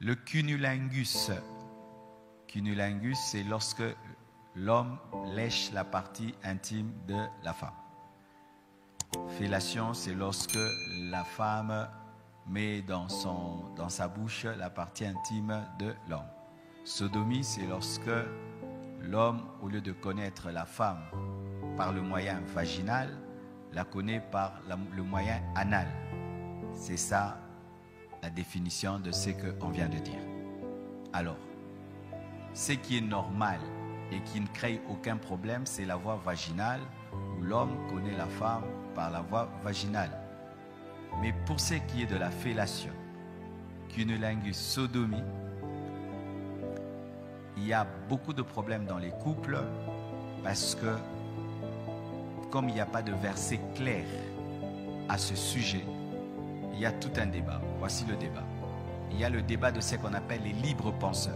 Le cunnilingus. Cunnilingus, c'est lorsque l'homme lèche la partie intime de la femme. Fellation, c'est lorsque la femme met dans sa bouche la partie intime de l'homme. Sodomie, c'est lorsque l'homme, au lieu de connaître la femme par le moyen vaginal, la connaît par le moyen anal. C'est ça la définition de ce qu'on vient de dire. Alors, ce qui est normal et qui ne crée aucun problème, c'est la voie vaginale, où l'homme connaît la femme par la voie vaginale. Mais pour ce qui est de la fellation, cunnilingus, sodomie, il y a beaucoup de problèmes dans les couples parce que comme il n'y a pas de verset clair à ce sujet, il y a tout un débat. Voici le débat. Il y a le débat de ce qu'on appelle les libres penseurs.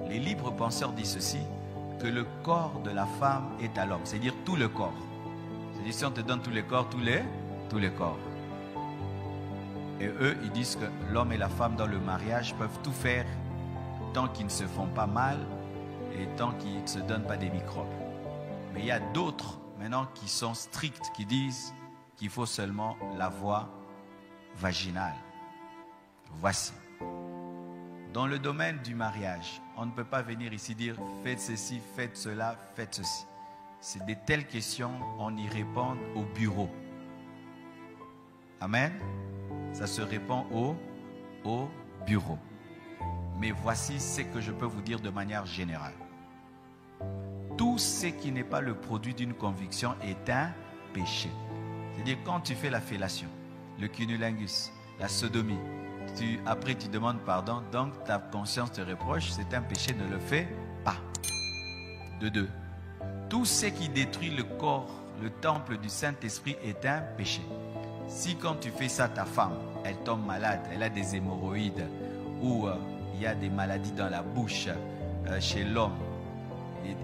Les libres penseurs disent ceci, que le corps de la femme est à l'homme, c'est-à-dire tout le corps. C'est-à-dire si on te donne tous les corps, tous les corps. Et eux, ils disent que l'homme et la femme dans le mariage peuvent tout faire tant qu'ils ne se font pas mal et tant qu'ils ne se donnent pas des microbes. Mais il y a d'autres maintenant qui sont stricts, qui disent qu'il faut seulement la voie vaginale. Voici. Dans le domaine du mariage, on ne peut pas venir ici dire faites ceci, faites cela, faites ceci. C'est de telles questions, on y répond au bureau. Amen. Ça se répond au bureau. Mais voici ce que je peux vous dire de manière générale. Tout ce qui n'est pas le produit d'une conviction est un péché. C'est-à-dire quand tu fais la fellation, le cunnilingus, la sodomie, après tu demandes pardon, donc ta conscience te reproche, c'est un péché, ne le fais pas. De deux, tout ce qui détruit le corps, le temple du Saint-Esprit est un péché. Si quand tu fais ça, ta femme, elle tombe malade, elle a des hémorroïdes ou il y a des maladies dans la bouche chez l'homme,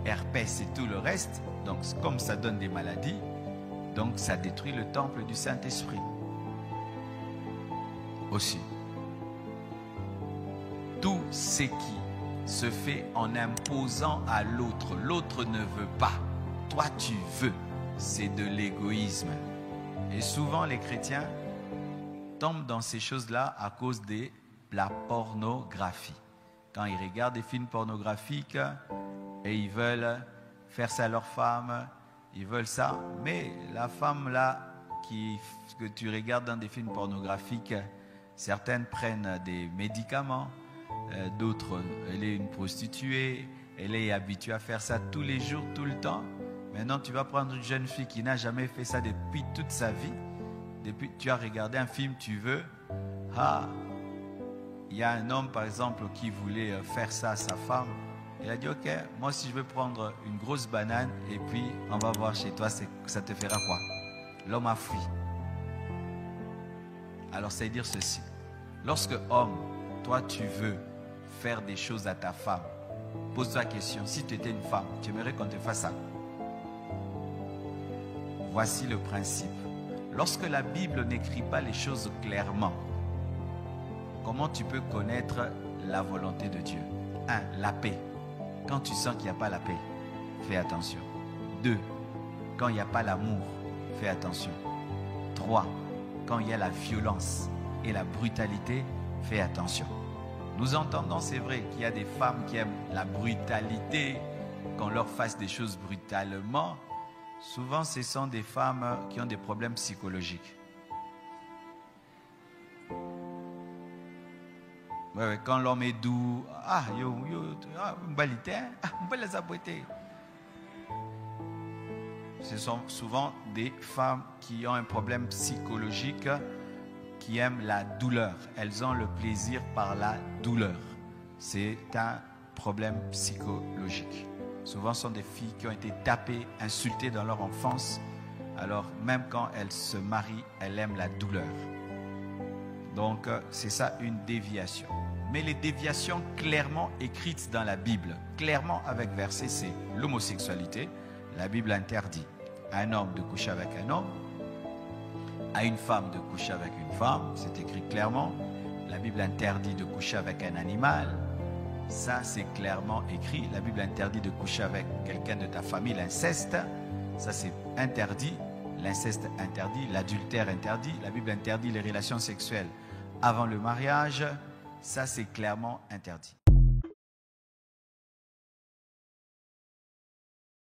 herpès et tout le reste, donc comme ça donne des maladies, donc ça détruit le temple du Saint-Esprit. Aussi, tout ce qui se fait en imposant à l'autre, l'autre ne veut pas, toi tu veux, c'est de l'égoïsme. Et souvent les chrétiens tombent dans ces choses-là à cause de la pornographie. Quand ils regardent des films pornographiques et ils veulent faire ça à leur femme, ils veulent ça. Mais la femme là que tu regardes dans des films pornographiques, certaines prennent des médicaments, d'autres, elle est une prostituée, elle est habituée à faire ça tous les jours, tout le temps. Maintenant, tu vas prendre une jeune fille qui n'a jamais fait ça depuis toute sa vie. Depuis que tu as regardé un film, tu veux. Il y a un homme, par exemple, qui voulait faire ça à sa femme. Il a dit, ok, moi si je veux prendre une grosse banane et puis on va voir chez toi, ça te fera quoi? L'homme a fui. Alors, c'est dire ceci. Lorsque homme, toi tu veux faire des choses à ta femme, pose-toi la question, si tu étais une femme, tu aimerais qu'on te fasse ça? Voici le principe. Lorsque la Bible n'écrit pas les choses clairement, comment tu peux connaître la volonté de Dieu? 1. La paix. Quand tu sens qu'il n'y a pas la paix, fais attention. 2. Quand il n'y a pas l'amour, fais attention. 3. Quand il y a la violence et la brutalité, fais attention. Nous entendons, c'est vrai, qu'il y a des femmes qui aiment la brutalité, qu'on leur fasse des choses brutalement. Souvent, ce sont des femmes qui ont des problèmes psychologiques. Ouais, quand l'homme est doux, ce sont souvent des femmes qui ont un problème psychologique, qui aiment la douleur. Elles ont le plaisir par la douleur. C'est un problème psychologique. Souvent, ce sont des filles qui ont été tapées, insultées dans leur enfance. Alors, même quand elles se marient, elles aiment la douleur. Donc, c'est ça une déviation. Mais les déviations clairement écrites dans la Bible, clairement avec verset, c'est l'homosexualité. La Bible interdit à un homme de coucher avec un homme, à une femme de coucher avec une femme, c'est écrit clairement. La Bible interdit de coucher avec un animal. Ça, c'est clairement écrit. La Bible interdit de coucher avec quelqu'un de ta famille, l'inceste. Ça, c'est interdit. L'inceste interdit, l'adultère interdit. La Bible interdit les relations sexuelles avant le mariage. Ça, c'est clairement interdit.